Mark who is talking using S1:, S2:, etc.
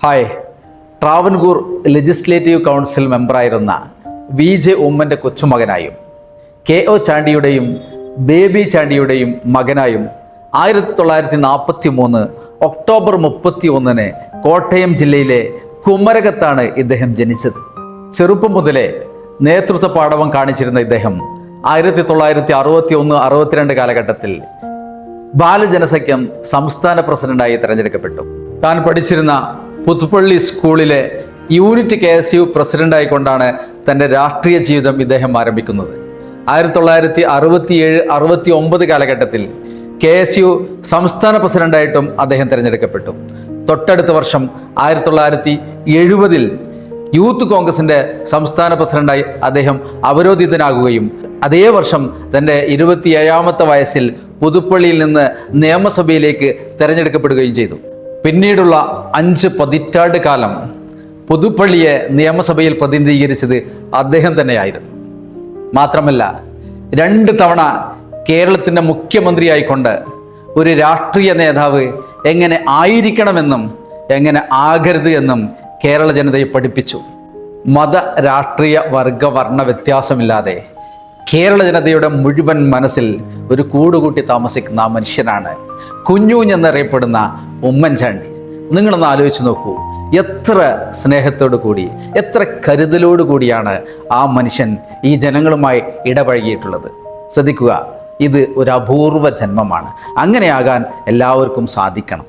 S1: Hi. Travancore legislative council മെമ്പറായിരുന്ന VJ ഉമ്മൻ്റെ കൊച്ചുമകനായും KO ചാണ്ടിയുടെയും ബേബി ചാണ്ടിയുടെയും മകനായും 1943 ഒക്ടോബർ 31 കോട്ടയം ജില്ലയിലെ കുമരകത്താണ് ഇദ്ദേഹം ജനിച്ചത്. ചെറുപ്പം മുതലേ നേതൃത്വ പാടവം കാണിച്ചിരുന്ന ഇദ്ദേഹം 1961-62 കാലഘട്ടത്തിൽ ബാലജനസഖ്യം സംസ്ഥാന പ്രസിഡന്റായി തിരഞ്ഞെടുക്കപ്പെട്ടു. താൻ പഠിച്ചിരുന്ന പുതുപ്പള്ളി സ്കൂളിലെ യൂണിറ്റ് KSU പ്രസിഡന്റായിക്കൊണ്ടാണ് തൻ്റെ രാഷ്ട്രീയ ജീവിതം ഇദ്ദേഹം ആരംഭിക്കുന്നത്. 1967-69 കാലഘട്ടത്തിൽ KSU സംസ്ഥാന പ്രസിഡന്റായിട്ടും അദ്ദേഹം തിരഞ്ഞെടുക്കപ്പെട്ടു. തൊട്ടടുത്ത വർഷം 1970 യൂത്ത് കോൺഗ്രസിന്റെ സംസ്ഥാന പ്രസിഡന്റായി അദ്ദേഹം അവരോധിതനാകുകയും അതേ വർഷം തൻ്റെ 27ാമത്തെ വയസ്സിൽ പുതുപ്പള്ളിയിൽ നിന്ന് നിയമസഭയിലേക്ക് തിരഞ്ഞെടുക്കപ്പെടുകയും ചെയ്തു. പിന്നീടുള്ള 5 പതിറ്റാണ്ട് കാലം പുതുപ്പള്ളിയെ നിയമസഭയിൽ പ്രതിനിധീകരിച്ചത് അദ്ദേഹം തന്നെയായിരുന്നു. മാത്രമല്ല 2 തവണ കേരളത്തിൻ്റെ മുഖ്യമന്ത്രിയായിക്കൊണ്ട് ഒരു രാഷ്ട്രീയ നേതാവ് എങ്ങനെ ആയിരിക്കണമെന്നും എങ്ങനെ ആകരുത് എന്നും കേരള ജനതയെ പഠിപ്പിച്ചു. മത രാഷ്ട്രീയ വർഗ വർണ്ണ വ്യത്യാസമില്ലാതെ കേരള ജനതയുടെ മുഴുവൻ മനസ്സിൽ ഒരു കൂടുകൂട്ടി താമസിക്കുന്ന ആ മനുഷ്യനാണ് കുഞ്ഞൂഞ്ഞെന്നറിയപ്പെടുന്ന ഉമ്മൻചാണ്ടി. നിങ്ങളൊന്ന് ആലോചിച്ച് നോക്കൂ, എത്ര സ്നേഹത്തോടു കൂടി എത്ര കരുതലോടു കൂടിയാണ് ആ മനുഷ്യൻ ഈ ജനങ്ങളുമായി ഇടപഴകിയിട്ടുള്ളത്. ശ്രദ്ധിക്കുക, ഇത് ഒരു അപൂർവ ജന്മമാണ്. അങ്ങനെയാകാൻ എല്ലാവർക്കും സാധിക്കണം.